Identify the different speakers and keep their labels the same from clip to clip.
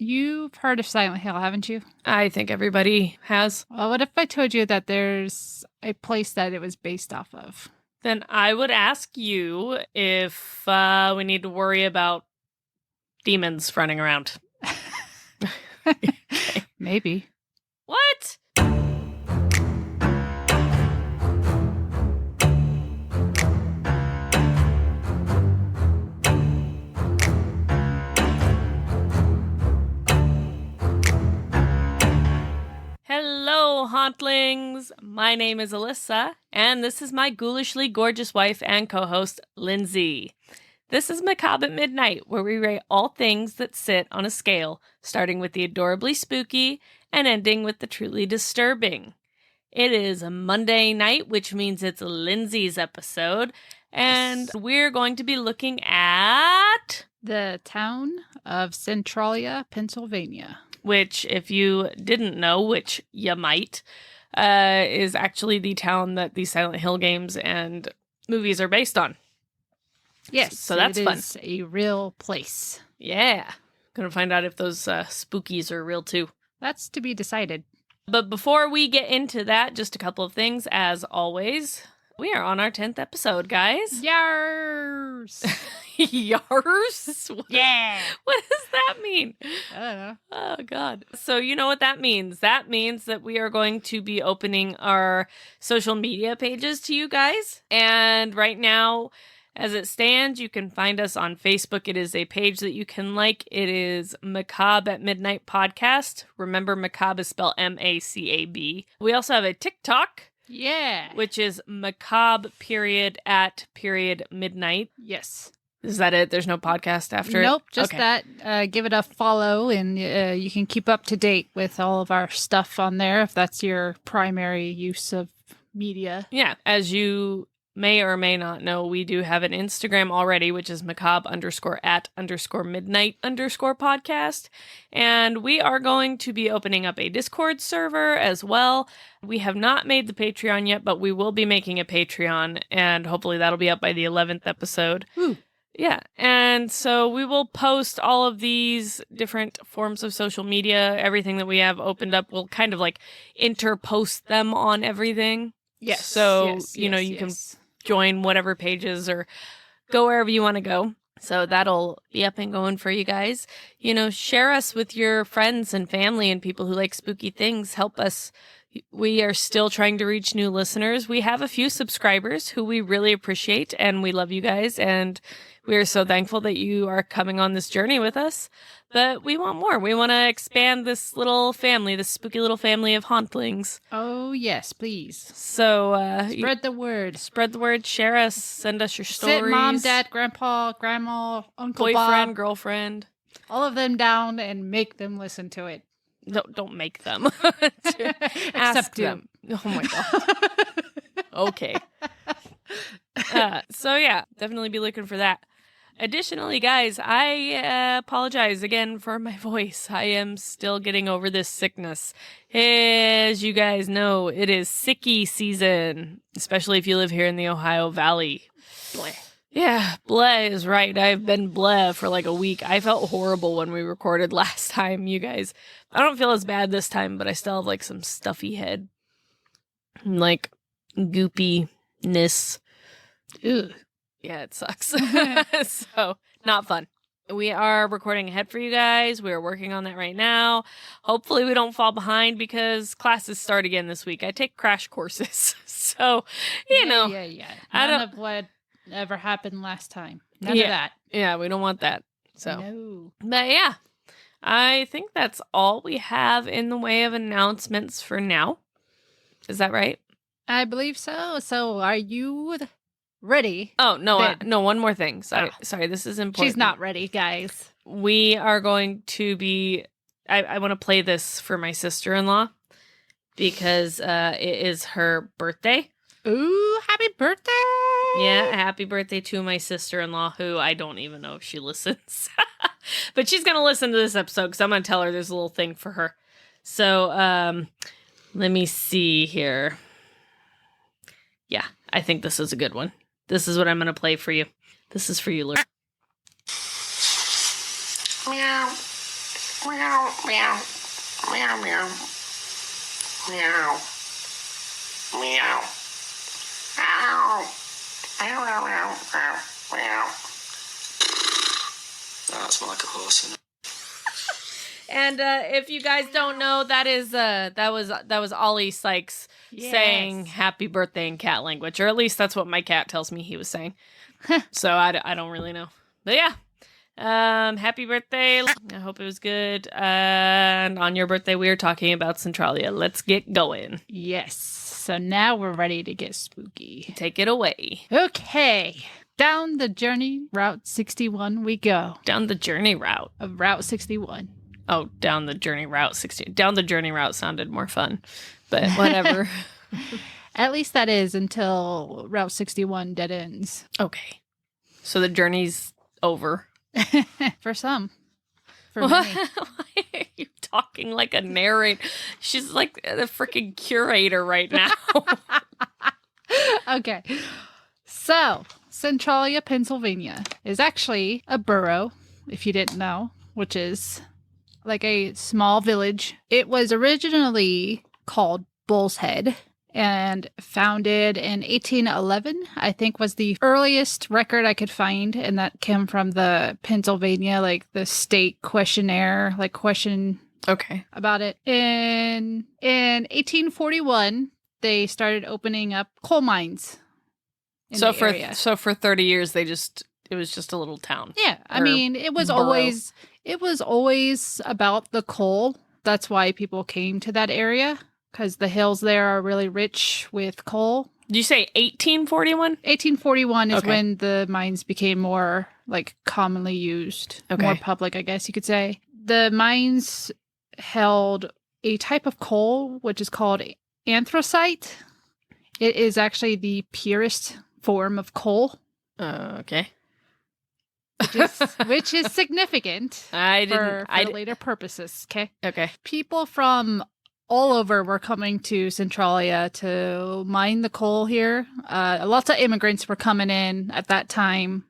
Speaker 1: You've heard of Silent Hill, haven't you?
Speaker 2: I think everybody has.
Speaker 1: Well, what if I told you that there's a place that it was based off of?
Speaker 2: Then I would ask you if we need to worry about demons running around.
Speaker 1: Okay. Maybe.
Speaker 2: What? Hello, Hauntlings! My name is Alyssa, and this is my ghoulishly gorgeous wife and co-host, Lindsay. This is Macabre at Midnight, where we rate all things that sit on a scale, starting with the adorably spooky and ending with the truly disturbing. It is a Monday night, which means it's Lindsay's episode, and we're going to be looking at...
Speaker 1: the town of Centralia, Pennsylvania.
Speaker 2: Which, if you didn't know, which you might, is actually the town that the Silent Hill games and movies are based on.
Speaker 1: Yes,
Speaker 2: so that's fun.
Speaker 1: It's a real place.
Speaker 2: Yeah. Gonna find out if those spookies are real too.
Speaker 1: That's to be decided.
Speaker 2: But before we get into that, just a couple of things. As always, we are on our 10th episode, guys.
Speaker 1: Yars!
Speaker 2: Yars?
Speaker 1: Yeah!
Speaker 2: What does that mean?
Speaker 1: I don't know.
Speaker 2: Oh, God. So you know what that means. That means that we are going to be opening our social media pages to you guys. And right now, as it stands, you can find us on Facebook. It is a page that you can like. It is Macabre at Midnight Podcast. Remember, macabre is spelled M-A-C-A-B. We also have a TikTok.
Speaker 1: Yeah.
Speaker 2: Which is macabre@midnight.
Speaker 1: Yes.
Speaker 2: Is that it? There's no podcast after
Speaker 1: Nope,
Speaker 2: it?
Speaker 1: just that. Give it a follow, and you can keep up to date with all of our stuff on there if that's your primary use of media.
Speaker 2: Yeah. As you may or may not know, we do have an Instagram already, which is macabre_at_midnight_podcast. And we are going to be opening up a Discord server as well. We have not made the Patreon yet, but we will be making a Patreon, and hopefully that'll be up by the 11th episode.
Speaker 1: Ooh.
Speaker 2: Yeah, and so we will post all of these different forms of social media, everything that we have opened up. We'll kind of like interpost them on everything.
Speaker 1: Yes.
Speaker 2: So, you can join whatever pages or go wherever you want to go. So that'll be up and going for you guys. Share us with your friends and family and people who like spooky things. Help us. We are still trying to reach new listeners. We have a few subscribers who we really appreciate, and we love you guys, and we are so thankful that you are coming on this journey with us. But we want more. We want to expand this little family, this spooky little family of hauntlings.
Speaker 1: Oh, yes, please.
Speaker 2: So
Speaker 1: spread the word.
Speaker 2: Spread the word. Share us. Send us your stories.
Speaker 1: Sit mom, dad, grandpa, grandma, uncle,
Speaker 2: boyfriend,
Speaker 1: Bob,
Speaker 2: girlfriend.
Speaker 1: All of them down and make them listen to it.
Speaker 2: Don't make them. Ask them. Oh my God. Okay. So yeah, definitely be looking for that. Additionally, guys, I apologize again for my voice. I am still getting over this sickness. As you guys know, it is sicky season, especially if you live here in the Ohio Valley.
Speaker 1: Bleh.
Speaker 2: Yeah, bleh is right. I've been bleh for like a week. I felt horrible when we recorded last time, you guys. I don't feel as bad this time, but I still have like some stuffy head. Like goopiness.
Speaker 1: Ugh.
Speaker 2: Yeah, it sucks. So, not fun. We are recording ahead for you guys. We are working on that right now. Hopefully we don't fall behind because classes start again this week. I take crash courses. So,
Speaker 1: Yeah.
Speaker 2: None
Speaker 1: of what ever happened last time. None of that.
Speaker 2: Yeah, we don't want that. So,
Speaker 1: no.
Speaker 2: But yeah, I think that's all we have in the way of announcements for now. Is that right?
Speaker 1: I believe so. So, are you ready?
Speaker 2: Oh, no, no, one more thing. Sorry, this is important.
Speaker 1: She's not ready, guys.
Speaker 2: We are going to be... I want to play this for my sister-in-law because it is her birthday.
Speaker 1: Ooh, happy birthday!
Speaker 2: Yeah, happy birthday to my sister-in-law, who I don't even know if she listens. But she's going to listen to this episode because I'm going to tell her there's a little thing for her. So, let me see here. Yeah, I think this is a good one. This is what I'm going to play for you. This is for you, Laura.
Speaker 3: Meow. Meow, meow, meow, meow, meow, meow, ow, meow, meow, meow, meow, meow. Oh, it's more like a horse, isn't it?
Speaker 2: And if you guys don't know, that was Ollie Sykes saying happy birthday in cat language, or at least that's what my cat tells me he was saying. So I don't really know. But yeah. Happy birthday. I hope it was good. And on your birthday, we are talking about Centralia. Let's get going.
Speaker 1: Yes. So now we're ready to get spooky.
Speaker 2: Take it away.
Speaker 1: Okay. Down the journey, Route 61 we go.
Speaker 2: Down the journey route.
Speaker 1: Of Route 61.
Speaker 2: Oh, down the journey route 60. Down the journey route sounded more fun, but whatever.
Speaker 1: At least that is until Route 61 dead ends.
Speaker 2: Okay. So the journey's over.
Speaker 1: For some. For many.
Speaker 2: Why are you talking like a narrator? She's like the freaking curator right now.
Speaker 1: Okay. So, Centralia, Pennsylvania is actually a borough, if you didn't know, which is like a small village. It was originally called Bull's Head and founded in 1811, I think was the earliest record I could find. And that came from the Pennsylvania, like the state questionnaire, like question about it. In 1841, they started opening up coal mines in the area.
Speaker 2: So for 30 years, it was just a little town.
Speaker 1: Yeah. I mean, it was always about the coal. That's why people came to that area. Because the hills there are really rich with coal.
Speaker 2: Did you say 1841?
Speaker 1: 1841 is when the mines became more like commonly used, more public, I guess you could say. The mines held a type of coal, which is called anthracite. It is actually the purest form of coal.
Speaker 2: Okay.
Speaker 1: Which is significant for later purposes. Okay. People from all over were coming to Centralia to mine the coal here. Lots of immigrants were coming in at that time,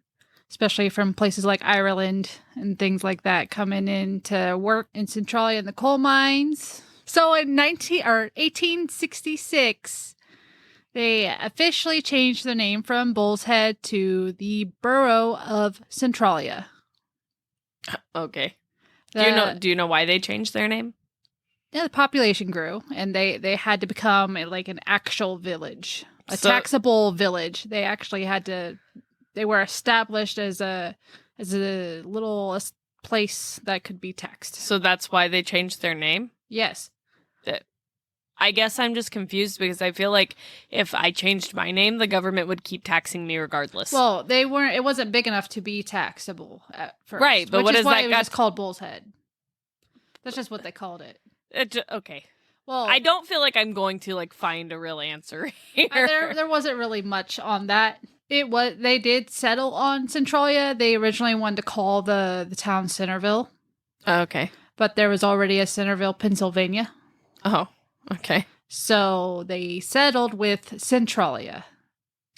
Speaker 1: especially from places like Ireland and things like that, coming in to work in Centralia in the coal mines. So in 1866, they officially changed their name from Bull's Head to the Borough of Centralia.
Speaker 2: Okay. Do you know why they changed their name?
Speaker 1: Yeah, the population grew, and they had to become like an actual village, a taxable village. They actually had to. They were established as a little place that could be taxed.
Speaker 2: So that's why they changed their name?
Speaker 1: Yes.
Speaker 2: I guess I'm just confused because I feel like if I changed my name, the government would keep taxing me regardless.
Speaker 1: Well, they weren't. It wasn't big enough to be taxable at first,
Speaker 2: right? But what is
Speaker 1: why
Speaker 2: that?
Speaker 1: It was just called Bull's Head. That's just what they called it.
Speaker 2: Okay.
Speaker 1: Well,
Speaker 2: I don't feel like I'm going to like find a real answer here.
Speaker 1: There wasn't really much on that. They did settle on Centralia. They originally wanted to call the town Centerville.
Speaker 2: Okay.
Speaker 1: But there was already a Centerville, Pennsylvania.
Speaker 2: Oh, okay.
Speaker 1: So they settled with Centralia.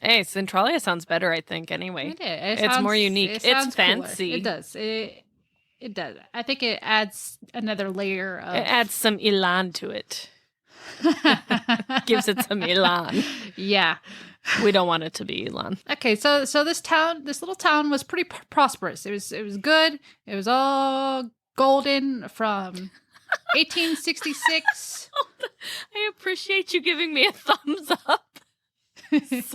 Speaker 2: Hey, Centralia sounds better, I think, anyway.
Speaker 1: It's
Speaker 2: more unique. It's fancy.
Speaker 1: Cooler. It does. It does. I think it adds another layer of...
Speaker 2: It adds some elan to it. Gives it some elan.
Speaker 1: Yeah.
Speaker 2: We don't want it to be elan.
Speaker 1: Okay, so this little town was pretty prosperous. It was good. It was all golden from 1866.
Speaker 2: I appreciate you giving me a thumbs up.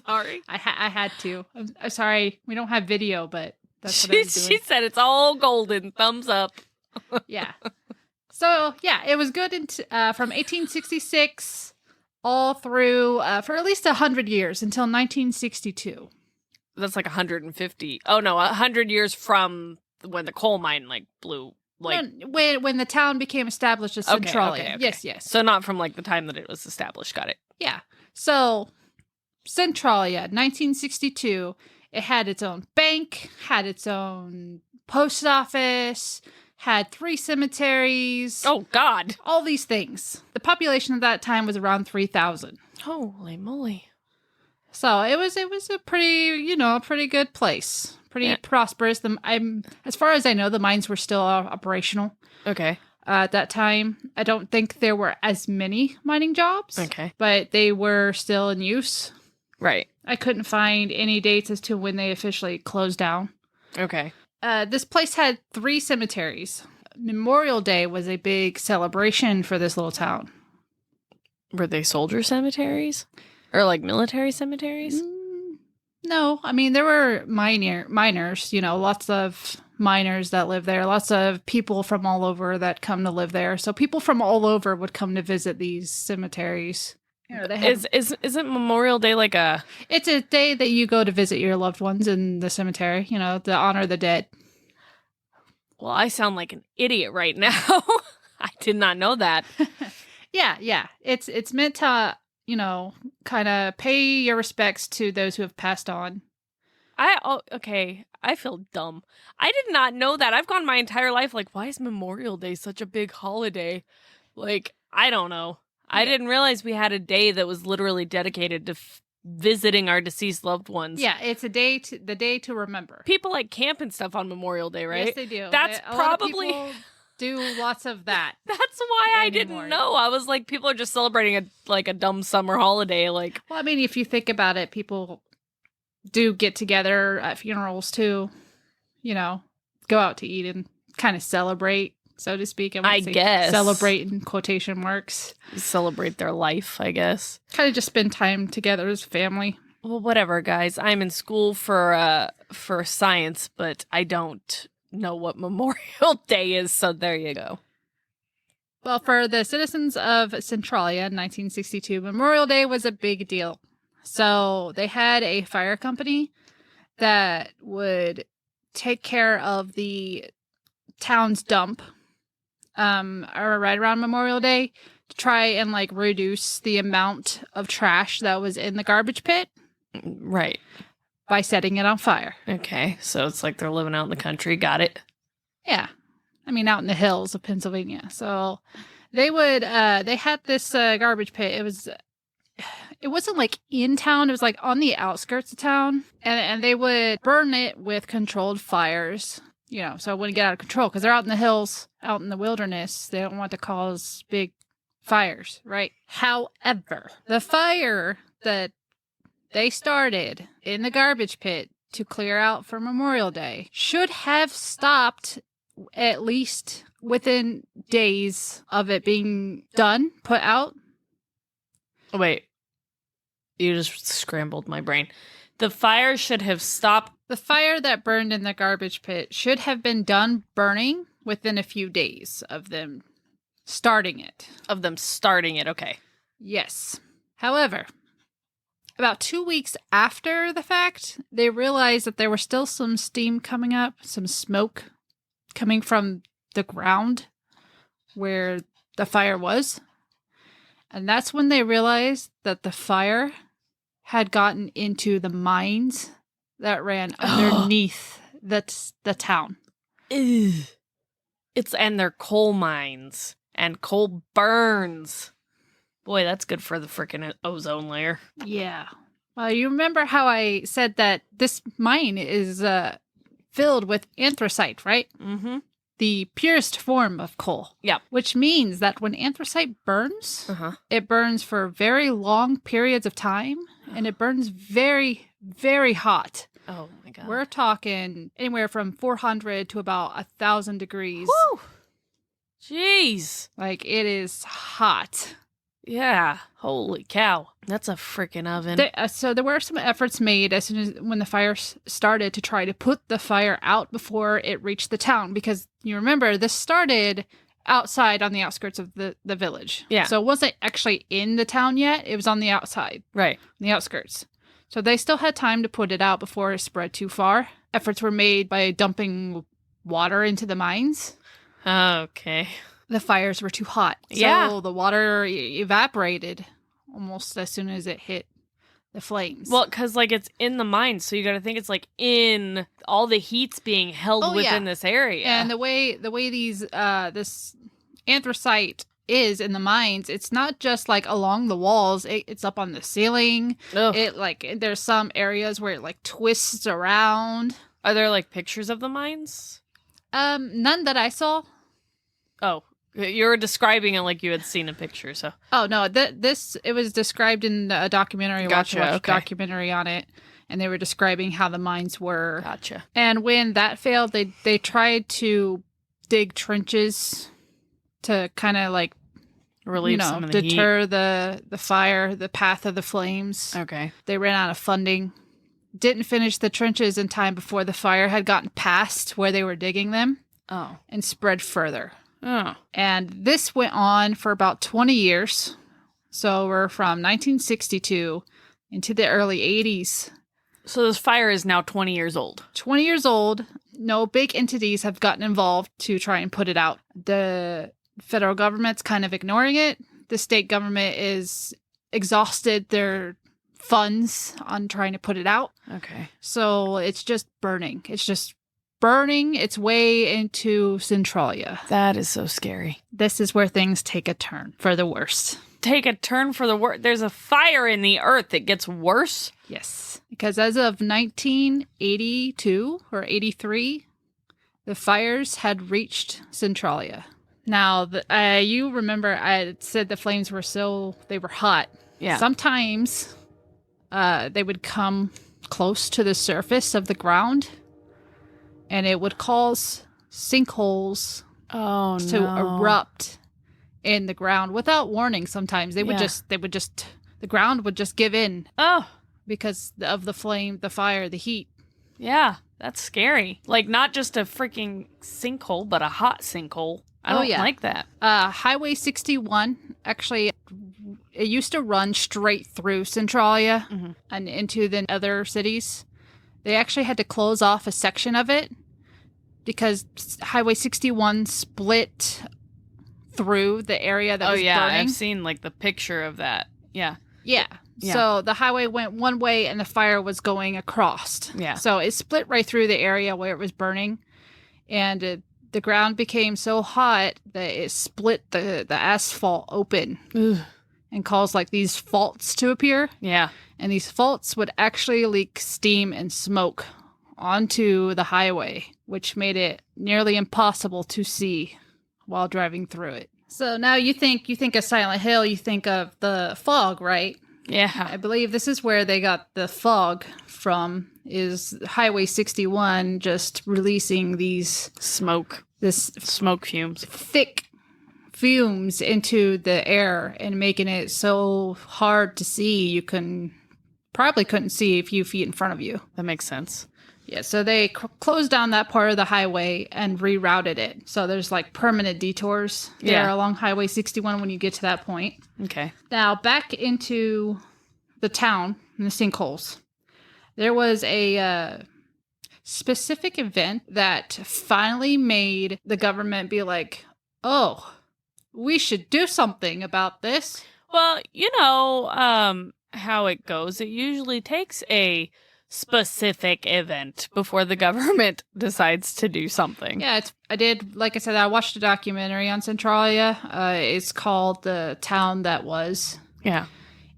Speaker 2: Sorry.
Speaker 1: I had to. I'm sorry. We don't have video, but... That's what I was doing.
Speaker 2: She said it's all golden. Thumbs up.
Speaker 1: Yeah. So, yeah, it was good from 1866 all through for at least 100 years until 1962.
Speaker 2: That's like 150. Oh, no, 100 years from when the coal mine blew.
Speaker 1: When the town became established as Centralia.
Speaker 2: Okay.
Speaker 1: Yes.
Speaker 2: So not from the time that it was established. Got it.
Speaker 1: Yeah. So, Centralia, 1962... It had its own bank, had its own post office, had 3 cemeteries.
Speaker 2: Oh, God.
Speaker 1: All these things. The population at that time was around 3,000.
Speaker 2: Holy moly.
Speaker 1: So it was a pretty good place. Pretty prosperous. As far as I know, the mines were still operational.
Speaker 2: Okay.
Speaker 1: at that time. I don't think there were as many mining jobs.
Speaker 2: Okay.
Speaker 1: But they were still in use.
Speaker 2: Right.
Speaker 1: I couldn't find any dates as to when they officially closed down.
Speaker 2: Okay.
Speaker 1: This place had 3 cemeteries. Memorial Day was a big celebration for this little town.
Speaker 2: Were they soldier cemeteries? Or like military cemeteries?
Speaker 1: No, I mean, there were miners, lots of miners that live there, lots of people from all over that come to live there. So people from all over would come to visit these cemeteries. They have,
Speaker 2: Isn't Memorial Day like a...
Speaker 1: It's a day that you go to visit your loved ones in the cemetery, to honor the dead.
Speaker 2: Well, I sound like an idiot right now. I did not know that.
Speaker 1: Yeah. It's meant to, kind of pay your respects to those who have passed on.
Speaker 2: Okay, I feel dumb. I did not know that. I've gone my entire life like, why is Memorial Day such a big holiday? Like, I don't know. I didn't realize we had a day that was literally dedicated to visiting our deceased loved ones.
Speaker 1: Yeah, it's the day to remember.
Speaker 2: People like camp and stuff on Memorial Day, right?
Speaker 1: Yes, they do.
Speaker 2: That's
Speaker 1: A lot of
Speaker 2: probably
Speaker 1: people do lots of that.
Speaker 2: That's why I didn't know. I was like, people are just celebrating a dumb summer holiday. Like,
Speaker 1: well, I mean, if you think about it, people do get together at funerals too. Go out to eat and kind of celebrate, so to speak.
Speaker 2: I guess
Speaker 1: celebrate in quotation marks.
Speaker 2: Celebrate their life, I guess.
Speaker 1: Kind of just spend time together as family.
Speaker 2: Well, whatever, guys. I'm in school for science, but I don't know what Memorial Day is, so there you go.
Speaker 1: Well, for the citizens of Centralia in 1962, Memorial Day was a big deal. So they had a fire company that would take care of the town's dump right around Memorial Day to try and reduce the amount of trash that was in the garbage pit.
Speaker 2: Right.
Speaker 1: By setting it on fire.
Speaker 2: Okay, so it's like they're living out in the country. Got it.
Speaker 1: Yeah. I mean, out in the hills of Pennsylvania. So they would, they had this garbage pit. It wasn't in town. It was on the outskirts of town. And they would burn it with controlled fires, so it wouldn't get out of control because they're out in the hills, out in the wilderness. They don't want to cause big fires, right? However, the fire that they started in the garbage pit to clear out for Memorial Day should have stopped at least within days of it being done, put out.
Speaker 2: Wait, you just scrambled my brain. The fire should have stopped.
Speaker 1: The fire that burned in the garbage pit should have been done burning within a few days of them starting it.
Speaker 2: Okay.
Speaker 1: Yes. However, about 2 weeks after the fact, they realized that there was still some steam coming up, some smoke coming from the ground where the fire was. And that's when they realized that the fire had gotten into the mines that ran underneath the town.
Speaker 2: Ew. And they're coal mines and coal burns. Boy, that's good for the freaking ozone layer.
Speaker 1: Yeah. Well, you remember how I said that this mine is filled with anthracite, right?
Speaker 2: Mm-hmm.
Speaker 1: The purest form of coal.
Speaker 2: Yeah.
Speaker 1: Which means that when anthracite burns, it burns for very long periods of time, and it burns very, very hot.
Speaker 2: Oh, my God.
Speaker 1: We're talking anywhere from 400 to about 1,000 degrees.
Speaker 2: Woo! Jeez.
Speaker 1: It is hot.
Speaker 2: Yeah. Holy cow. That's a freaking oven.
Speaker 1: So there were some efforts made as soon as when the fire started to try to put the fire out before it reached the town. Because you remember, this started outside on the outskirts of the village.
Speaker 2: Yeah.
Speaker 1: So it wasn't actually in the town yet. It was on the outside.
Speaker 2: Right.
Speaker 1: On the outskirts. So they still had time to put it out before it spread too far. Efforts were made by dumping water into the mines.
Speaker 2: Okay.
Speaker 1: The fires were too hot. So the water evaporated almost as soon as it hit the flames.
Speaker 2: Well, because it's in the mines, so you got to think it's in all the heat's being held within this area.
Speaker 1: And the way these this anthracite is in the mines, it's not just along the walls. It's up on the ceiling.
Speaker 2: Ugh.
Speaker 1: It there's some areas where it twists around.
Speaker 2: Are there pictures of the mines?
Speaker 1: None that I saw.
Speaker 2: Oh. You were describing it like you had seen a picture, so.
Speaker 1: Oh, no, it was described in a documentary.
Speaker 2: Gotcha,
Speaker 1: Watched
Speaker 2: okay.
Speaker 1: a documentary on it, and they were describing how the mines were.
Speaker 2: Gotcha.
Speaker 1: And when that failed, they tried to dig trenches to kind of like,
Speaker 2: Relieve some of the heat.
Speaker 1: deter the fire, the path of the flames.
Speaker 2: Okay.
Speaker 1: They ran out of funding. Didn't finish the trenches in time before the fire had gotten past where they were digging them
Speaker 2: Oh.
Speaker 1: and spread further.
Speaker 2: Oh.
Speaker 1: And this went on for about 20 years. So we're from 1962 into the early 80s.
Speaker 2: So this fire is now 20 years old.
Speaker 1: 20 years old. No big entities have gotten involved to try and put it out. The federal government's kind of ignoring it. The state government is exhausted their funds on trying to put it out.
Speaker 2: Okay.
Speaker 1: So it's just burning. It's just burning its way into Centralia.
Speaker 2: That is so scary.
Speaker 1: This is where things take a turn for the worst.
Speaker 2: Take a turn for the worse. There's a fire in the earth that gets worse.
Speaker 1: Yes. Because as of 1982 or 83, the fires had reached Centralia. Now, you remember I had said the flames were they were hot.
Speaker 2: Yeah.
Speaker 1: Sometimes they would come close to the surface of the ground, and it would cause sinkholes to erupt in the ground without warning. Sometimes the ground would just give in.
Speaker 2: Oh.
Speaker 1: Because of the fire, the heat.
Speaker 2: Yeah, that's scary. Like, not just a freaking sinkhole, but a hot sinkhole. I don't like that.
Speaker 1: Highway 61, actually, it used to run straight through Centralia and into the other cities. They actually had to close off a section of it because Highway 61 split through the area that was burning.
Speaker 2: I've seen, like, the picture of that. Yeah.
Speaker 1: Yeah. So the highway went one way and the fire was going across.
Speaker 2: Yeah.
Speaker 1: So it split right through the area where it was burning. And the ground became so hot that it split the asphalt open.
Speaker 2: Ugh.
Speaker 1: And caused like these faults to appear.
Speaker 2: Yeah.
Speaker 1: And these faults would actually leak steam and smoke onto the highway, which made it nearly impossible to see while driving through it. So now you think of Silent Hill, you think of the fog, right?
Speaker 2: Yeah.
Speaker 1: I believe this is where they got the fog from, is Highway 61 just releasing this
Speaker 2: smoke fumes,
Speaker 1: thick fumes into the air and making it so hard to see you probably couldn't see a few feet in front of you.
Speaker 2: That makes sense.
Speaker 1: Yeah, so they closed down that part of the highway and rerouted it. So there's like permanent detours there along Highway 61 when you get to that point.
Speaker 2: Okay.
Speaker 1: Now, back into the town and the sinkholes. There was a specific event that finally made the government be like, oh, we should do something about this.
Speaker 2: Well, you know how it goes. It usually takes a specific event before the government decides to do something.
Speaker 1: Yeah, like I said, I watched a documentary on Centralia. It's called The Town That Was.
Speaker 2: Yeah.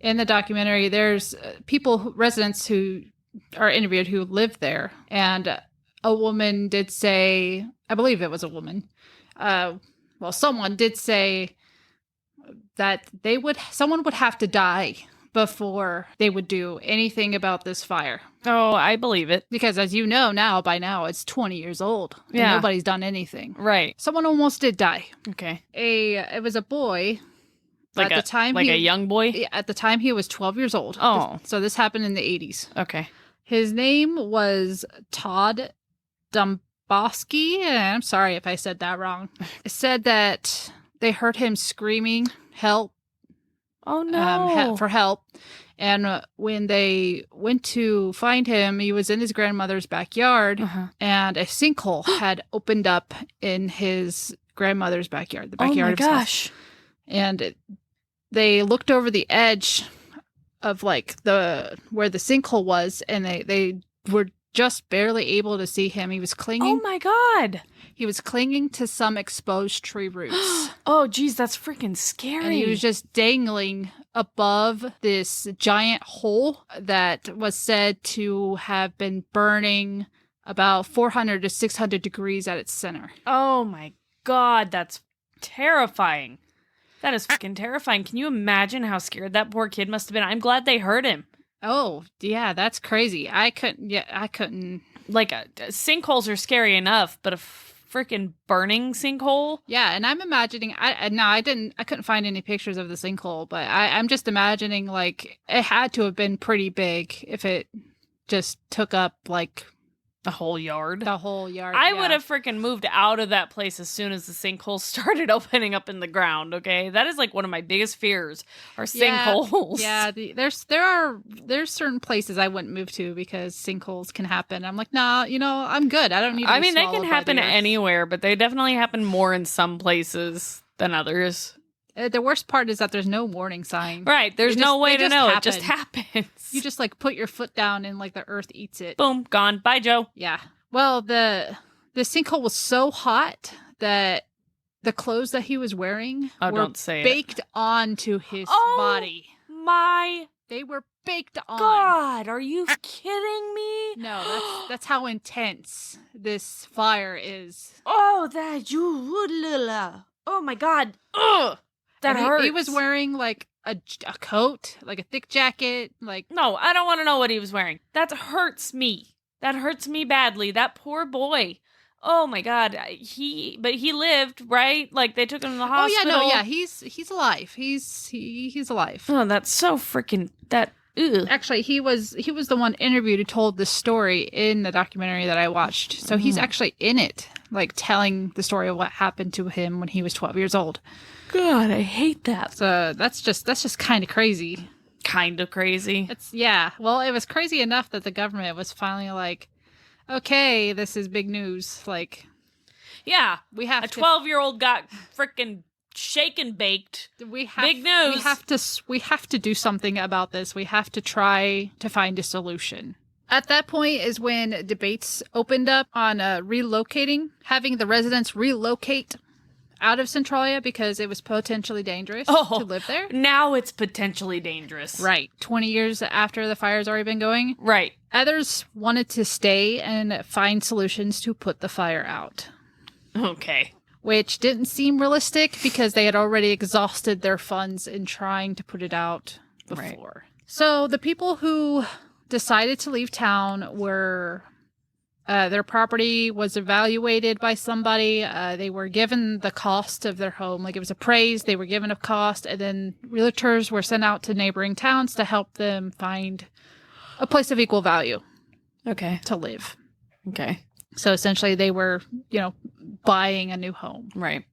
Speaker 1: In the documentary, there's residents who are interviewed who live there. And a woman did say, I believe it was a woman, someone did say that someone would have to die before they would do anything about this fire.
Speaker 2: Oh, I believe it.
Speaker 1: Because as you know by now, it's 20 years old. And nobody's done anything.
Speaker 2: Right.
Speaker 1: Someone almost did die.
Speaker 2: Okay.
Speaker 1: It was a boy.
Speaker 2: Like a young boy?
Speaker 1: At the time, he was 12 years old.
Speaker 2: Oh.
Speaker 1: So this happened in the 80s.
Speaker 2: Okay.
Speaker 1: His name was Todd Domboski. I'm sorry if I said that wrong. It said that they heard him screaming, help.
Speaker 2: Oh, no.
Speaker 1: For help. And when they went to find him, he was in his grandmother's backyard, and a sinkhole had opened up in his grandmother's backyard, the backyard of his house. And they looked over the edge of like where the sinkhole was, and they were just barely able to see him. He was clinging.
Speaker 2: Oh my God.
Speaker 1: He was clinging to some exposed tree roots.
Speaker 2: Oh, geez, that's freaking scary.
Speaker 1: And he was just dangling above this giant hole that was said to have been burning about 400 to 600 degrees at its center.
Speaker 2: Oh my God, that's terrifying. That is fucking terrifying. Can you imagine how scared that poor kid must have been? I'm glad they heard him.
Speaker 1: Oh, yeah, that's crazy. I couldn't.
Speaker 2: Like, sinkholes are scary enough, but a freaking burning sinkhole?
Speaker 1: Yeah, and I'm imagining, I couldn't find any pictures of the sinkhole, but I'm just imagining, like, it had to have been pretty big if it just took up, like,
Speaker 2: The whole yard?
Speaker 1: the whole yard.
Speaker 2: I
Speaker 1: yeah.
Speaker 2: would have freaking moved out of that place as soon as the sinkholes started opening up in the ground, okay? That is like one of my biggest fears are sinkholes.
Speaker 1: Yeah, there's certain places I wouldn't move to because sinkholes can happen. I'm like, nah, I'm good. I don't need to
Speaker 2: I
Speaker 1: be
Speaker 2: mean, they can
Speaker 1: swallowed by
Speaker 2: happen
Speaker 1: the earth.
Speaker 2: anywhere, but they definitely happen more in some places than others.
Speaker 1: The worst part is that there's no warning sign.
Speaker 2: Right, there's no way to know. It just
Speaker 1: happen.
Speaker 2: happens.
Speaker 1: You just like put your foot down and like the earth eats it.
Speaker 2: Boom, gone. Bye, Joe.
Speaker 1: Yeah. Well, the sinkhole was so hot that the clothes that he was wearing were
Speaker 2: don't say it.
Speaker 1: baked onto his
Speaker 2: Oh,
Speaker 1: body.
Speaker 2: My
Speaker 1: They were baked on.
Speaker 2: God, are you kidding me?
Speaker 1: No, that's how intense this fire is.
Speaker 2: Oh, that you would, Lila. Oh my God. Ugh. That
Speaker 1: And
Speaker 2: hurts.
Speaker 1: He was wearing like a coat, like a thick jacket, like
Speaker 2: No, I don't want to know what he was wearing. That hurts me. That hurts me badly. That poor boy. Oh my God. He lived, right? Like they took him to the hospital.
Speaker 1: Oh yeah, no, yeah, he's alive. He's alive.
Speaker 2: Oh, that's so freaking that. Ugh.
Speaker 1: Actually, he was the one interviewed who told the story in the documentary that I watched. So he's actually in it, like telling the story of what happened to him when he was 12 years old.
Speaker 2: God, I hate that.
Speaker 1: So that's just kind of crazy.
Speaker 2: Kind of crazy.
Speaker 1: Well, it was crazy enough that the government was finally like, okay, this is big news. Like,
Speaker 2: Yeah,
Speaker 1: we have
Speaker 2: a 12-year-old got freaking shaken baked. Big news.
Speaker 1: We have to do something about this. We have to try to find a solution. At that point is when debates opened up on relocating, having the residents relocate out of Centralia because it was potentially dangerous to live there.
Speaker 2: Now it's potentially dangerous.
Speaker 1: Right. 20 years after the fire's already been going.
Speaker 2: Right.
Speaker 1: Others wanted to stay and find solutions to put the fire out,
Speaker 2: Okay.
Speaker 1: which didn't seem realistic because they had already exhausted their funds in trying to put it out before. Right. So the people who decided to leave town were... their property was evaluated by somebody. They were given the cost of their home. Like it was appraised. They were given a cost. And then realtors were sent out to neighboring towns to help them find a place of equal value.
Speaker 2: Okay.
Speaker 1: To live.
Speaker 2: Okay.
Speaker 1: So essentially they were, buying a new home.
Speaker 2: Right.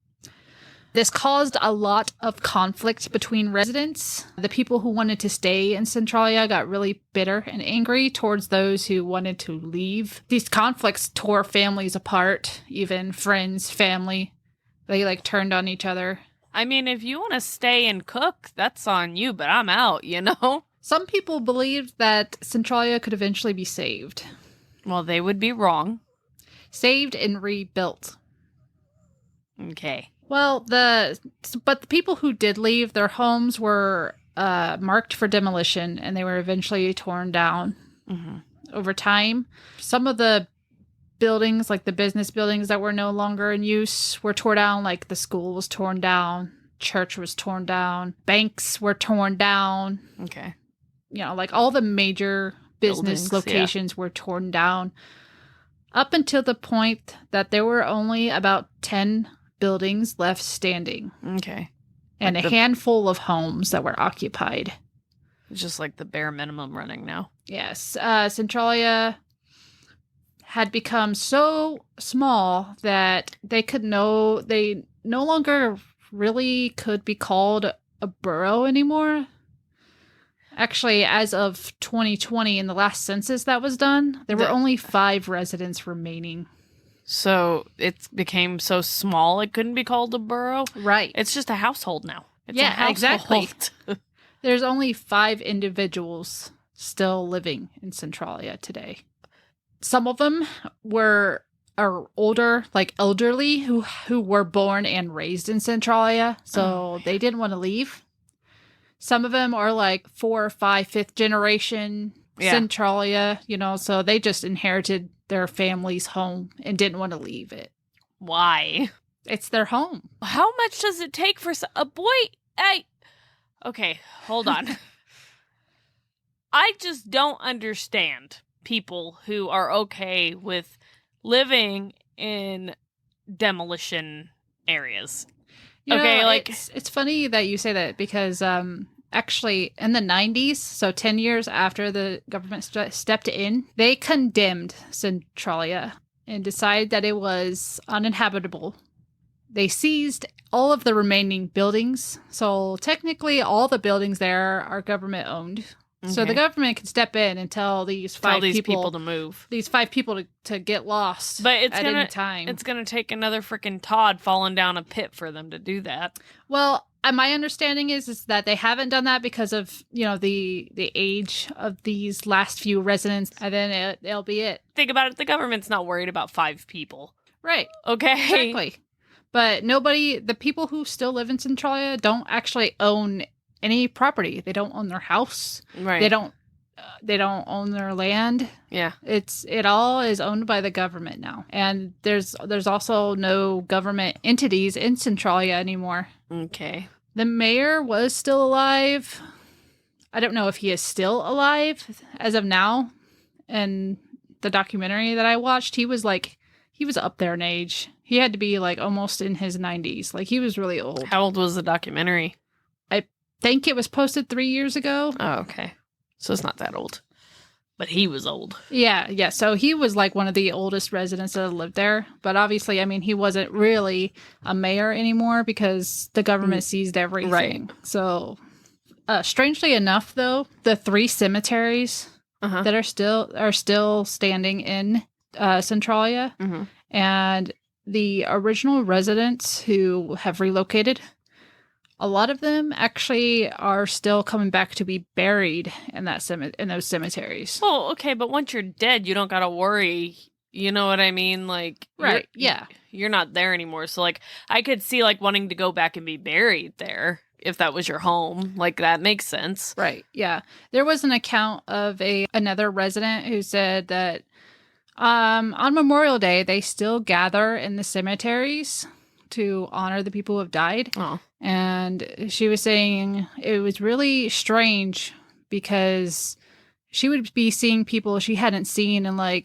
Speaker 1: This caused a lot of conflict between residents. The people who wanted to stay in Centralia got really bitter and angry towards those who wanted to leave. These conflicts tore families apart, even friends, family. They turned on each other.
Speaker 2: I mean, if you want to stay and cook, that's on you, but I'm out,
Speaker 1: Some people believed that Centralia could eventually be saved.
Speaker 2: Well, they would be wrong.
Speaker 1: Saved and rebuilt.
Speaker 2: Okay.
Speaker 1: Well, but the people who did leave, their homes were marked for demolition, and they were eventually torn down over time. Some of the buildings, like the business buildings that were no longer in use, were torn down. Like the school was torn down, church was torn down, banks were torn down.
Speaker 2: Okay.
Speaker 1: Like all the major business locations were torn down, up until the point that there were only about 10 buildings left standing.
Speaker 2: Okay.
Speaker 1: And a handful of homes that were occupied.
Speaker 2: Just like the bare minimum running now.
Speaker 1: Yes. Centralia had become so small that they no longer really could be called a borough anymore. Actually, as of 2020, in the last census that was done, there were only 5 residents remaining.
Speaker 2: So it became so small it couldn't be called a borough?
Speaker 1: Right.
Speaker 2: It's just a household now. It's
Speaker 1: yeah,
Speaker 2: a household.
Speaker 1: exactly. There's only 5 individuals still living in Centralia today. Some of them are older, like elderly, who were born and raised in Centralia, so they didn't want to leave. Some of them are like 4th, 5th, 5th generation Centralia, so they just inherited their family's home and didn't want to leave it.
Speaker 2: Why?
Speaker 1: It's their home.
Speaker 2: How much does it take for a boy? Okay, hold on. I just don't understand people who are okay with living in demolition areas.
Speaker 1: It's funny that you say that because actually in the 90s, so 10 years after the government stepped in, they condemned Centralia and decided that it was uninhabitable. They seized all of the remaining buildings. So technically all the buildings there are government owned. Okay. So the government can step in and tell these people
Speaker 2: to move.
Speaker 1: These 5 people to get lost any time.
Speaker 2: It's going to take another freaking Todd falling down a pit for them to do that.
Speaker 1: Well, my understanding is that they haven't done that because of, the age of these last few residents, and then it'll be it.
Speaker 2: Think about it. The government's not worried about 5 people.
Speaker 1: Right.
Speaker 2: Okay.
Speaker 1: Exactly. But the people who still live in Centralia don't actually own any property. They don't own their house.
Speaker 2: Right.
Speaker 1: They don't own their land.
Speaker 2: Yeah.
Speaker 1: It all is owned by the government now. And there's also no government entities in Centralia anymore.
Speaker 2: Okay.
Speaker 1: The mayor was still alive. I don't know if he is still alive as of now. And the documentary that I watched, he was up there in age. He had to be almost in his 90s. He was really old.
Speaker 2: How old was the documentary?
Speaker 1: I think it was posted 3 years ago.
Speaker 2: Oh, okay. So it's not that old. But he was old.
Speaker 1: Yeah. So he was one of the oldest residents that lived there. But obviously, he wasn't really a mayor anymore because the government seized everything.
Speaker 2: Right.
Speaker 1: So, strangely enough, though, the 3 cemeteries that are still standing in Centralia, and the original residents who have relocated, a lot of them actually are still coming back to be buried in those cemeteries.
Speaker 2: Well, okay, but once you're dead, you don't gotta worry. You know what I mean?
Speaker 1: Right?
Speaker 2: You're not there anymore. So, I could see wanting to go back and be buried there if that was your home. That makes sense.
Speaker 1: Right? Yeah. There was an account of another resident who said that on Memorial Day they still gather in the cemeteries to honor the people who have died.
Speaker 2: Oh.
Speaker 1: And she was saying it was really strange because she would be seeing people she hadn't seen in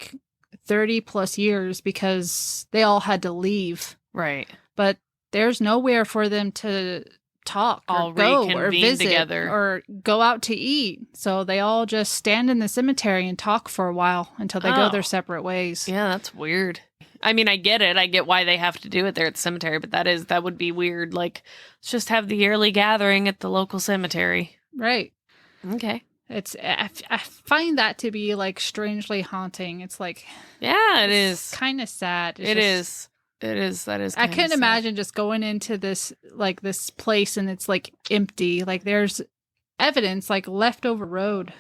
Speaker 1: 30 plus years because they all had to leave.
Speaker 2: Right.
Speaker 1: But there's nowhere for them to talk or go or visit
Speaker 2: together
Speaker 1: or go out to eat. So they all just stand in the cemetery and talk for a while until they go their separate ways.
Speaker 2: Yeah, that's weird. I mean, I get it. I get why they have to do it there at the cemetery, but that would be weird. Let's just have the yearly gathering at the local cemetery.
Speaker 1: Right.
Speaker 2: Okay.
Speaker 1: I find that to be strangely haunting. It's
Speaker 2: yeah, it is
Speaker 1: kind of sad.
Speaker 2: It is. That is.
Speaker 1: I couldn't imagine just going into this this place and it's empty. There's evidence leftover road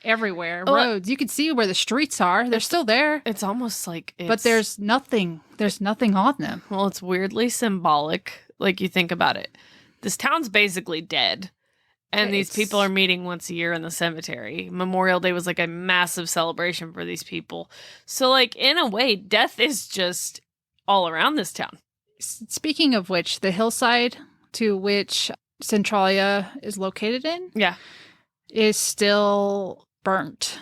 Speaker 1: everywhere. Roads. You can see where the streets are. They're still there.
Speaker 2: It's almost
Speaker 1: but there's nothing. There's nothing on them.
Speaker 2: Well, it's weirdly symbolic. You think about it. This town's basically dead. And these people are meeting once a year in the cemetery. Memorial Day was a massive celebration for these people. So in a way, death is just all around this town.
Speaker 1: Speaking of which, the hillside to which Centralia is located in is still burnt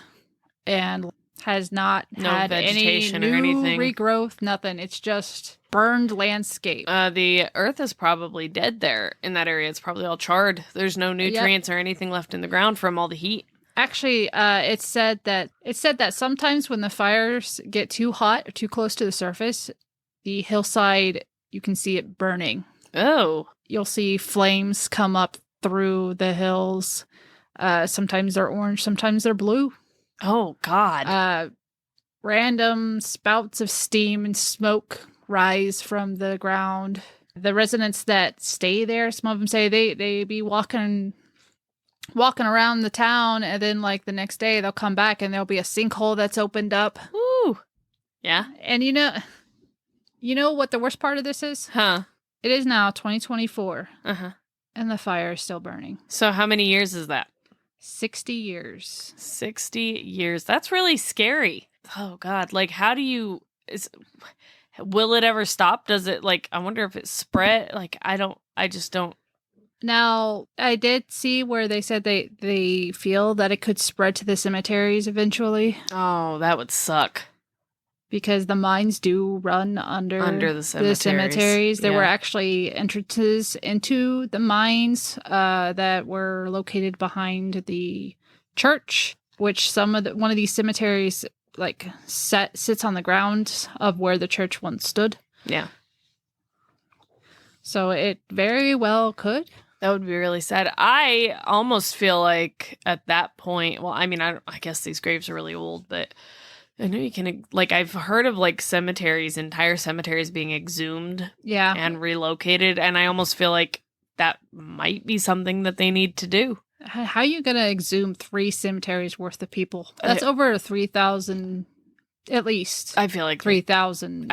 Speaker 1: and has not had any new regrowth, nothing. It's just burned landscape.
Speaker 2: The earth is probably dead there in that area. It's probably all charred. There's no nutrients or anything left in the ground from all the heat.
Speaker 1: Actually, it said that sometimes when the fires get too hot or too close to the surface, the hillside, you can see it burning.
Speaker 2: Oh.
Speaker 1: You'll see flames come up through the hills. Sometimes they're orange, sometimes they're blue.
Speaker 2: Oh, God.
Speaker 1: Random spouts of steam and smoke rise from the ground. The residents that stay there, some of them say they be walking around the town, and then the next day they'll come back and there'll be a sinkhole that's opened up.
Speaker 2: Ooh. Yeah.
Speaker 1: And you know what the worst part of this is?
Speaker 2: Huh.
Speaker 1: It is now 2024.
Speaker 2: Uh-huh.
Speaker 1: And the fire is still burning.
Speaker 2: So how many years is that?
Speaker 1: 60 years.
Speaker 2: 60 years. That's really scary. Oh, God. Will it ever stop? Does it, like, I wonder if it spread? Like, I just don't.
Speaker 1: Now, I did see where they said they feel that it could spread to the cemeteries eventually.
Speaker 2: Oh, that would suck.
Speaker 1: Because the mines do run under
Speaker 2: the cemeteries.
Speaker 1: There
Speaker 2: Yeah.
Speaker 1: were actually entrances into the mines that were located behind the church, which one of these cemeteries like sits on the ground of where the church once stood.
Speaker 2: Yeah.
Speaker 1: So it very well could.
Speaker 2: That would be really sad. I almost feel like at that point, well, I mean, I guess these graves are really old, but I know you can, like, I've heard of, like, cemeteries, entire cemeteries being exhumed and relocated, and I almost feel like that might be something that they need to do.
Speaker 1: How are you going to exhume 3 cemeteries worth of people? That's over 3,000, at least.
Speaker 2: I feel like
Speaker 1: 3,000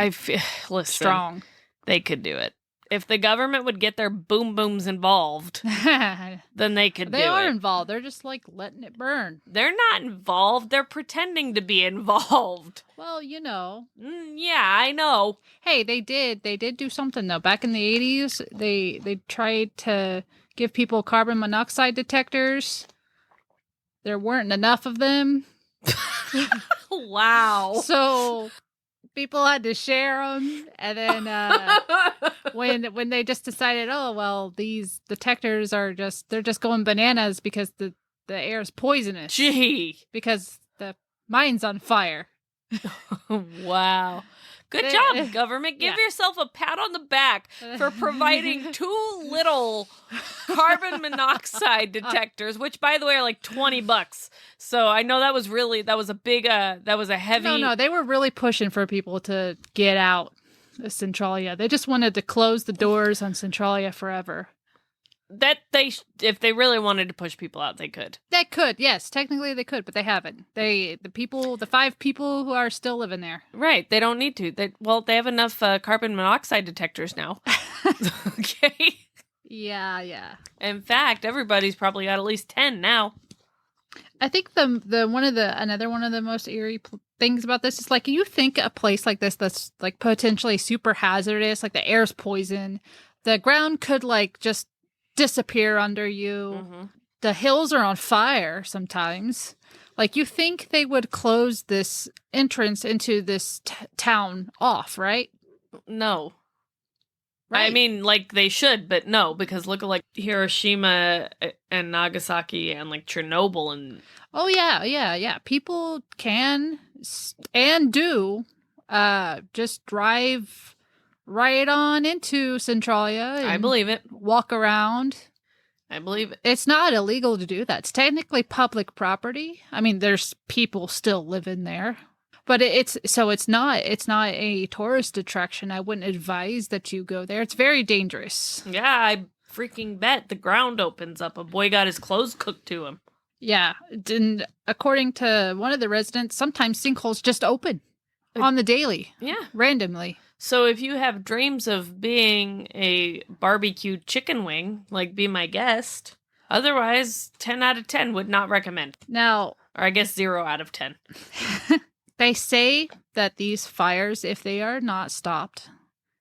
Speaker 2: listen,
Speaker 1: strong.
Speaker 2: They could do it. If the government would get their boom booms involved, then they could do it.
Speaker 1: They are involved. They're just like letting it burn.
Speaker 2: They're not involved. They're pretending to be involved.
Speaker 1: Well, you know.
Speaker 2: Yeah, I know.
Speaker 1: Hey, they did do something though. Back in the 80s, they tried to give people carbon monoxide detectors. There weren't enough of them.
Speaker 2: Wow.
Speaker 1: So people had to share them, and then when they just decided, oh well, these detectors are they're just going bananas because the air is poisonous.
Speaker 2: Gee,
Speaker 1: because the mine's on fire.
Speaker 2: Wow. Good job, government. Give yourself a pat on the back for providing 2 little carbon monoxide detectors, which, by the way, are like $20. So I know that was a big, that was a heavy.
Speaker 1: No, they were really pushing for people to get out of Centralia. They just wanted to close the doors on Centralia forever.
Speaker 2: That if they really wanted to push people out, they could.
Speaker 1: They could, yes. Technically they could, but they haven't. The 5 people who are still living there.
Speaker 2: Right. They don't need to. They have enough carbon monoxide detectors now. Okay.
Speaker 1: Yeah.
Speaker 2: In fact, everybody's probably got at least 10 now.
Speaker 1: I think another one of the most eerie things about this is, like, you think a place like this that's like potentially super hazardous, like the air's poison, the ground could like just disappear under you. Mm-hmm. The hills are on fire sometimes. Like, you think they would close this entrance into this town off, right?
Speaker 2: No.
Speaker 1: Right.
Speaker 2: I mean, like, they should, but no, because look at, like, Hiroshima and Nagasaki and, like, Chernobyl and...
Speaker 1: Oh, yeah. People can and do just drive right on into Centralia.
Speaker 2: I believe it.
Speaker 1: Walk around.
Speaker 2: I believe it.
Speaker 1: It's not illegal to do that. It's technically public property. I mean, there's people still living there. But it's not a tourist attraction. I wouldn't advise that you go there. It's very dangerous.
Speaker 2: Yeah, I freaking bet the ground opens up. A boy got his clothes cooked to him.
Speaker 1: Yeah, and according to one of the residents, sometimes sinkholes just open on the daily.
Speaker 2: Yeah,
Speaker 1: randomly.
Speaker 2: So if you have dreams of being a barbecued chicken wing, like, be my guest. Otherwise, 10 out of 10 would not recommend.
Speaker 1: Now,
Speaker 2: or I guess 0 out of 10.
Speaker 1: They say that these fires, if they are not stopped,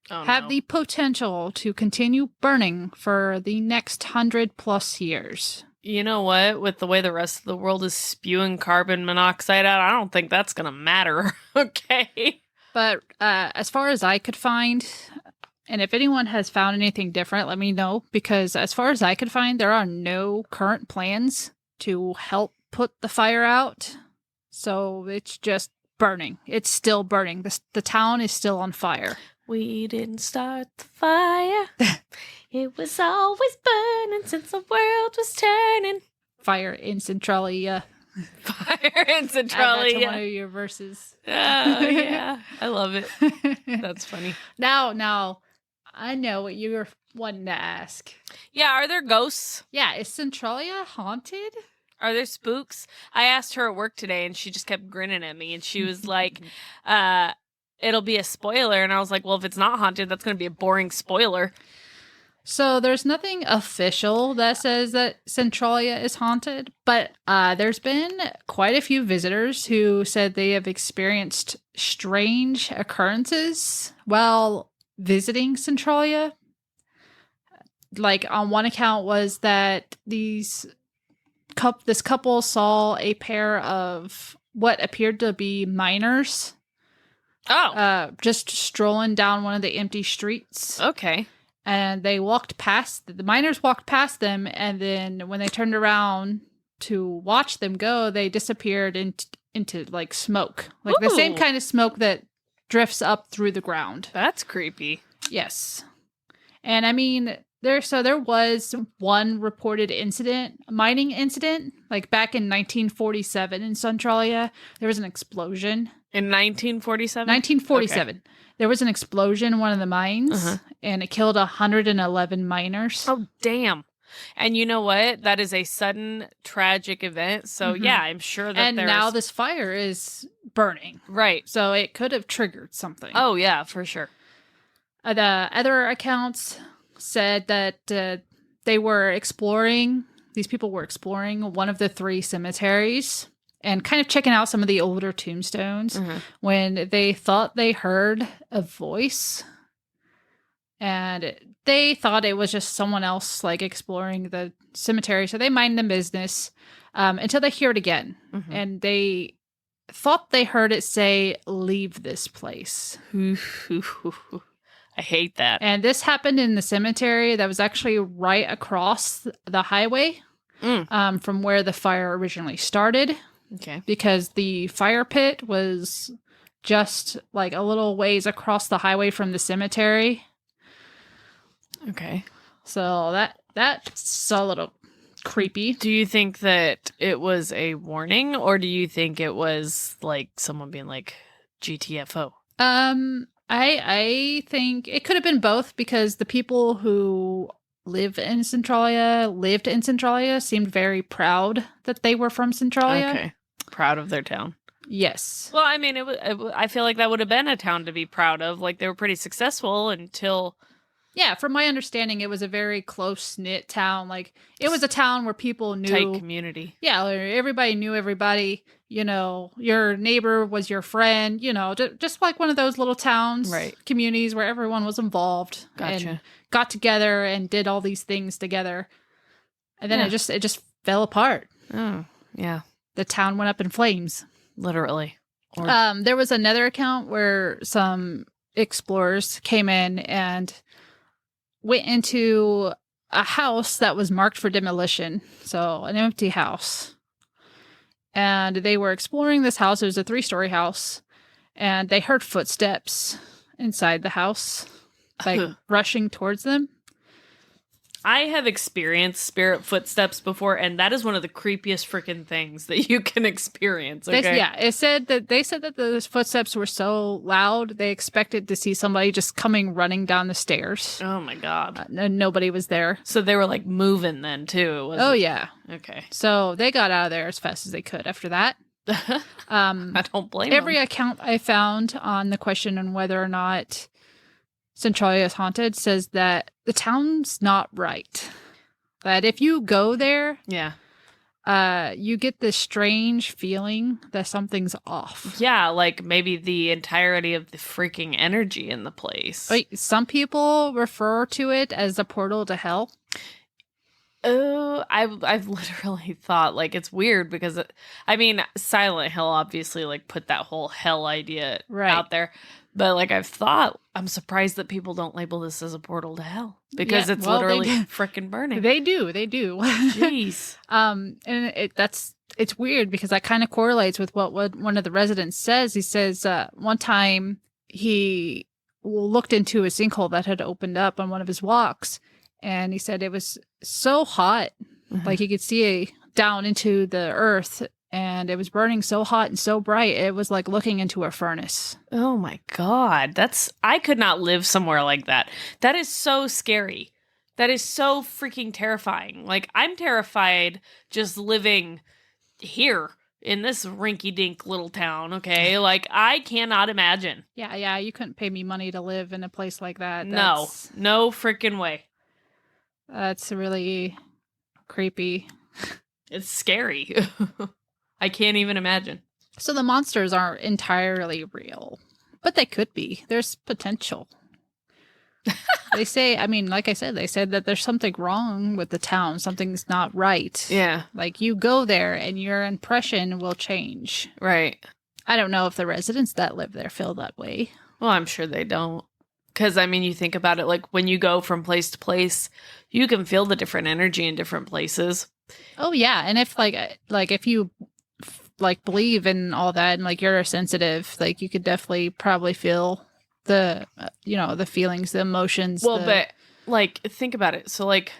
Speaker 1: have the potential to continue burning for the next 100+ years.
Speaker 2: You know what? With the way the rest of the world is spewing carbon monoxide out, I don't think that's going to matter. Okay.
Speaker 1: But as far as I could find, and if anyone has found anything different, let me know. Because as far as I could find, there are no current plans to help put the fire out. So it's just burning. It's still burning. The town is still on fire.
Speaker 2: We didn't start the fire. It was always burning since the world was turning.
Speaker 1: Fire in Centralia.
Speaker 2: Fire in Centralia.
Speaker 1: Add that to one of your verses.
Speaker 2: Yeah, I love it. That's funny.
Speaker 1: Now, I know what you were wanting to ask.
Speaker 2: Yeah, are there ghosts?
Speaker 1: Yeah, is Centralia haunted?
Speaker 2: Are there spooks? I asked her at work today, and she just kept grinning at me, and she was like, it'll be a spoiler. And I was like, well, if it's not haunted, that's going to be a boring spoiler.
Speaker 1: So there's nothing official that says that Centralia is haunted, but there's been quite a few visitors who said they have experienced strange occurrences while visiting Centralia. Like on one account was that this couple saw a pair of what appeared to be miners. Just strolling down one of the empty streets.
Speaker 2: Okay.
Speaker 1: And they walked past, the miners walked past them, and then when they turned around to watch them go, they disappeared into like smoke. Like the same kind of smoke that drifts up through the ground.
Speaker 2: That's creepy.
Speaker 1: Yes. And I mean, there was one reported mining incident, like back in 1947 in Centralia. There was an explosion.
Speaker 2: In 1947?
Speaker 1: 1947.
Speaker 2: Okay.
Speaker 1: There was an explosion in one of the mines, and it killed 111 miners.
Speaker 2: Oh, damn. And you know what? That is a sudden, tragic event. So, yeah, I'm sure that
Speaker 1: now this fire is burning.
Speaker 2: Right.
Speaker 1: So it could have triggered something.
Speaker 2: Oh, yeah, for sure.
Speaker 1: The other accounts said that these people were exploring one of the 3 cemeteries and kind of checking out some of the older tombstones when they thought they heard a voice, and they thought it was just someone else like exploring the cemetery. So they mind their business until they hear it again. And they thought they heard it say, "Leave this place."
Speaker 2: I hate that.
Speaker 1: And this happened in the cemetery that was actually right across the highway from where the fire originally started.
Speaker 2: Okay.
Speaker 1: Because the fire pit was just like a little ways across the highway from the cemetery.
Speaker 2: Okay.
Speaker 1: So that's a little creepy.
Speaker 2: Do you think that it was a warning, or do you think it was like someone being like GTFO?
Speaker 1: I think it could have been both, because the people who lived in Centralia seemed very proud that they were from Centralia.
Speaker 2: Okay. Proud of their town.
Speaker 1: Yes.
Speaker 2: Well, I mean, I feel like that would have been a town to be proud of. Like, they were pretty successful until...
Speaker 1: Yeah, from my understanding, it was a very close-knit town. Like, it was a town where people knew...
Speaker 2: Tight community.
Speaker 1: Yeah, everybody knew everybody. You know, your neighbor was your friend. You know, just like one of those little towns,
Speaker 2: right?
Speaker 1: Communities where everyone was involved.
Speaker 2: Gotcha.
Speaker 1: And got together and did all these things together. And then it just fell apart.
Speaker 2: Oh, yeah.
Speaker 1: The town went up in flames.
Speaker 2: Literally.
Speaker 1: There was another account where some explorers came in and went into a house that was marked for demolition. So an empty house. And they were exploring this house. It was a 3-story house. And they heard footsteps inside the house, like rushing towards them.
Speaker 2: I have experienced spirit footsteps before, and that is one of the creepiest freaking things that you can experience. Okay?
Speaker 1: They said that the footsteps were so loud they expected to see somebody just coming running down the stairs.
Speaker 2: Oh my god!
Speaker 1: Nobody was there,
Speaker 2: so they were like moving then too.
Speaker 1: Yeah.
Speaker 2: Okay.
Speaker 1: So they got out of there as fast as they could after that.
Speaker 2: I don't blame
Speaker 1: every
Speaker 2: them.
Speaker 1: account I found on the question on whether or not Centralia is haunted says that the town's not right. That if you go there, you get this strange feeling that something's off.
Speaker 2: Yeah, like maybe the entirety of the freaking energy in the place.
Speaker 1: Some people refer to it as a portal to hell.
Speaker 2: Oh, I've literally thought, like, it's weird because Silent Hill obviously like put that whole hell idea out there. But like I've thought, I'm surprised that people don't label this as a portal to hell because it's literally freaking burning.
Speaker 1: They do.
Speaker 2: Jeez.
Speaker 1: And it's weird because that kind of correlates with what one of the residents says. He says one time he looked into a sinkhole that had opened up on one of his walks, and he said it was so hot, like he could see down into the earth. And it was burning so hot and so bright, it was like looking into a furnace.
Speaker 2: Oh my god. I could not live somewhere like that. That is so scary. That is so freaking terrifying. Like, I'm terrified just living here in this rinky-dink little town, okay? Like, I cannot imagine.
Speaker 1: Yeah, you couldn't pay me money to live in a place like that.
Speaker 2: No freaking way.
Speaker 1: That's really creepy.
Speaker 2: It's scary. I can't even imagine.
Speaker 1: So the monsters aren't entirely real, but they could be. There's potential. They say, I mean, like I said, they said that there's something wrong with the town. Something's not right.
Speaker 2: Yeah.
Speaker 1: Like you go there and your impression will change.
Speaker 2: Right.
Speaker 1: I don't know if the residents that live there feel that way.
Speaker 2: Well, I'm sure they don't. Because, I mean, you think about it, like when you go from place to place, you can feel the different energy in different places.
Speaker 1: Oh, yeah. And if if you like believe in all that and like you're sensitive, like you could definitely probably feel the the feelings, the emotions.
Speaker 2: Well, but like think about it. So like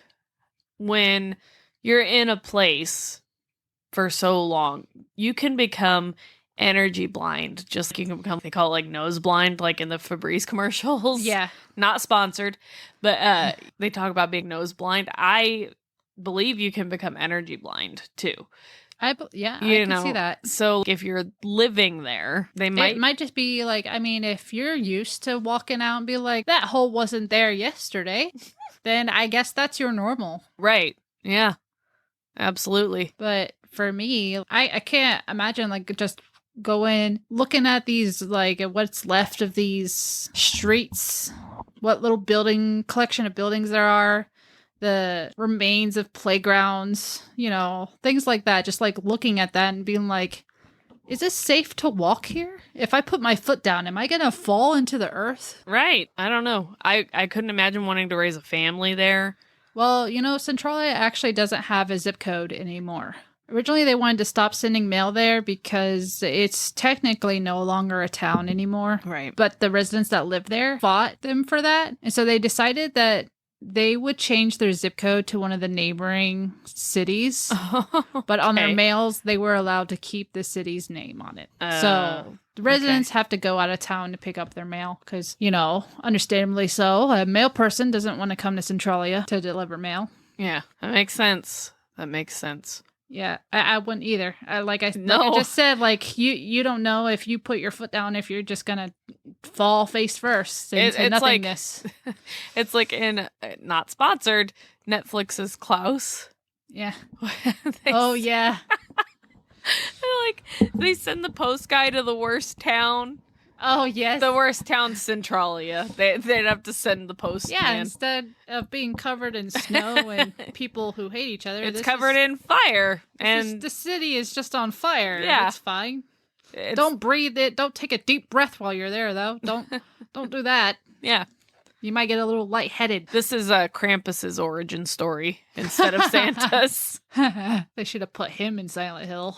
Speaker 2: when you're in a place for so long, you can become energy blind. Just like you can become, they call it like nose blind, like in the Febreze commercials.
Speaker 1: Yeah.
Speaker 2: Not sponsored, but they talk about being nose blind. I believe you can become energy blind too.
Speaker 1: I can see that.
Speaker 2: So if you're living there, it
Speaker 1: might just be like, I mean, if you're used to walking out and be like, that hole wasn't there yesterday, then I guess that's your normal.
Speaker 2: Right. Yeah. Absolutely.
Speaker 1: But for me, I can't imagine like just going, looking at these, like what's left of these streets, what little collection of buildings there are, the remains of playgrounds, things like that. Just like looking at that and being like, is this safe to walk here? If I put my foot down, am I going to fall into the earth?
Speaker 2: Right. I don't know. I couldn't imagine wanting to raise a family there.
Speaker 1: Well, Centralia actually doesn't have a zip code anymore. Originally, they wanted to stop sending mail there because it's technically no longer a town anymore.
Speaker 2: Right.
Speaker 1: But the residents that live there fought them for that. And so they decided that they would change their zip code to one of the neighboring cities. But on their mails, they were allowed to keep the city's name on it. So the residents have to go out of town to pick up their mail because, understandably so, a mail person doesn't want to come to Centralia to deliver mail.
Speaker 2: Yeah, that makes sense.
Speaker 1: Yeah, I wouldn't either. Like I just said, like you don't know if you put your foot down if you're just gonna fall face first into nothingness.
Speaker 2: Like, it's like in not sponsored Netflix's Klaus.
Speaker 1: Yeah. Yeah.
Speaker 2: Like they send the post guy to the worst town.
Speaker 1: Oh, yes.
Speaker 2: The worst town, Centralia. They'd have to send the postman.
Speaker 1: Yeah, instead of being covered in snow and people who hate each other.
Speaker 2: It's covered in fire.
Speaker 1: And the city is just on fire.
Speaker 2: Yeah.
Speaker 1: It's fine. Don't breathe it. Don't take a deep breath while you're there, though. Don't do that.
Speaker 2: Yeah.
Speaker 1: You might get a little lightheaded.
Speaker 2: This is Krampus's origin story instead of Santa's.
Speaker 1: They should have put him in Silent Hill.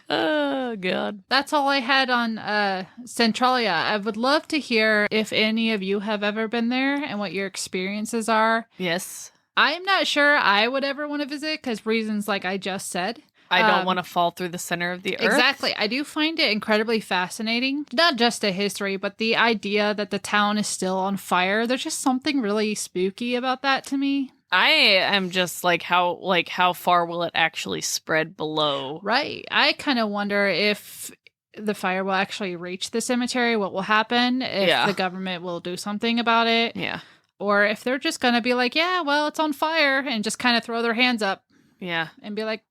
Speaker 2: Oh, God.
Speaker 1: That's all I had on Centralia. I would love to hear if any of you have ever been there and what your experiences are.
Speaker 2: Yes.
Speaker 1: I'm not sure I would ever want to visit because reasons like I just said.
Speaker 2: I don't want to fall through the center of the earth.
Speaker 1: Exactly. I do find it incredibly fascinating. Not just the history, but the idea that the town is still on fire. There's just something really spooky about that to me.
Speaker 2: I am just like how far will it actually spread below?
Speaker 1: Right. I kind of wonder if the fire will actually reach the cemetery, what will happen, if the government will do something about it.
Speaker 2: Yeah.
Speaker 1: Or if they're just going to be like, yeah, well, it's on fire and just kind of throw their hands up.
Speaker 2: Yeah.
Speaker 1: And be like,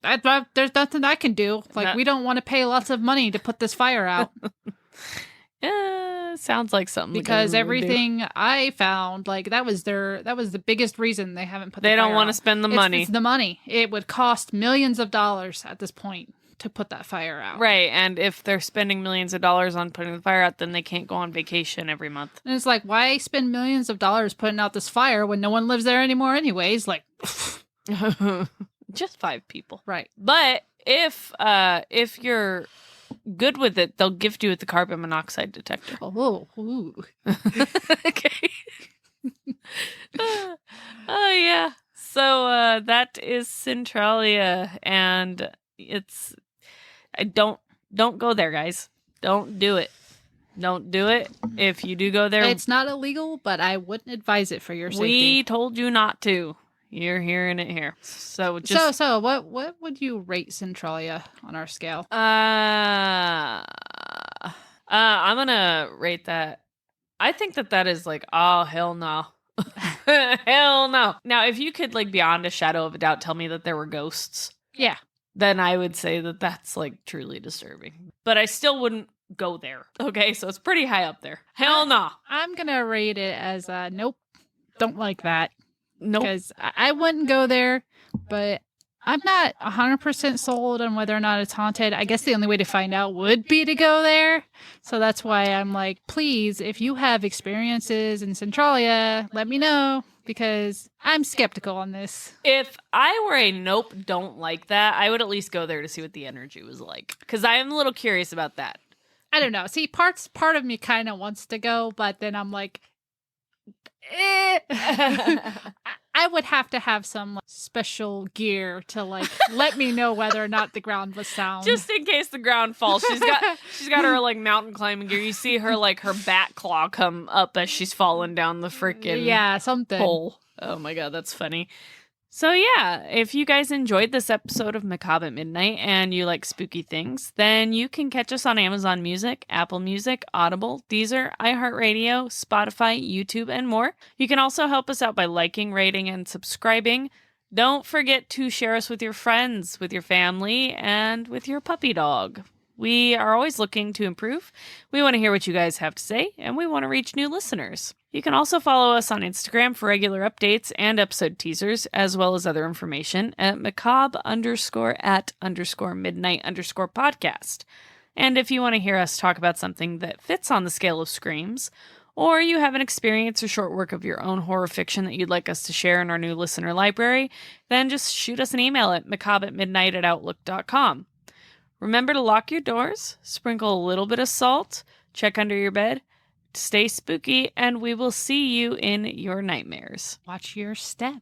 Speaker 1: there's nothing I can do. Like, we don't want to pay lots of money to put this fire out.
Speaker 2: Sounds like something.
Speaker 1: Because everything I found, like, that was the biggest reason they haven't put the fire out.
Speaker 2: They don't want to spend the money.
Speaker 1: It's the money. It would cost millions of dollars at this point to put that fire out.
Speaker 2: Right. And if they're spending millions of dollars on putting the fire out, then they can't go on vacation every month.
Speaker 1: And it's like, why spend millions of dollars putting out this fire when no one lives there anymore anyways? Like,
Speaker 2: just 5 people.
Speaker 1: Right.
Speaker 2: But if you're good with it, they'll gift you with the carbon monoxide detector.
Speaker 1: Oh, ooh.
Speaker 2: Okay. Oh yeah. So that is Centralia, and don't go there, guys. Don't do it. Don't do it. If you do go there,
Speaker 1: it's not illegal, but I wouldn't advise it for your safety.
Speaker 2: We told you not to. You're hearing it here. So
Speaker 1: what would you rate Centralia on our scale?
Speaker 2: I'm gonna rate that I think that is like, oh, hell no. Hell no. Now, if you could, like, beyond a shadow of a doubt tell me that there were ghosts,
Speaker 1: Yeah.
Speaker 2: then I would say that that's, like, truly disturbing. But I still wouldn't go there. Okay, so it's pretty high up there. Hell no.
Speaker 1: I'm going to rate it as nope, don't like that.
Speaker 2: Nope.
Speaker 1: Because I wouldn't go there, but I'm not 100% sold on whether or not it's haunted. I guess the only way to find out would be to go there. So that's why I'm like, please, if you have experiences in Centralia, let me know, because I'm skeptical on this.
Speaker 2: If I were a nope, don't like that, I would at least go there to see what the energy was like. Because I am a little curious about that.
Speaker 1: I don't know. See, part of me kind of wants to go, but then I'm like, I would have to have some special gear to like let me know whether or not the ground was sound.
Speaker 2: Just in case the ground falls. She's got her like mountain climbing gear. You see her like her bat claw come up as she's falling down the freaking
Speaker 1: something
Speaker 2: hole. Oh my god, that's funny. So yeah, if you guys enjoyed this episode of Macabre at Midnight and you like spooky things, then you can catch us on Amazon Music, Apple Music, Audible, Deezer, iHeartRadio, Spotify, YouTube, and more. You can also help us out by liking, rating, and subscribing. Don't forget to share us with your friends, with your family, and with your puppy dog. We are always looking to improve. We want to hear what you guys have to say, and we want to reach new listeners. You can also follow us on Instagram for regular updates and episode teasers, as well as other information at macabre_at_midnight_podcast. And if you want to hear us talk about something that fits on the scale of screams, or you have an experience or short work of your own horror fiction that you'd like us to share in our new listener library, then just shoot us an email at macabatmidnight@outlook.com. Remember to lock your doors, sprinkle a little bit of salt, check under your bed, stay spooky, and we will see you in your nightmares.
Speaker 1: Watch your step.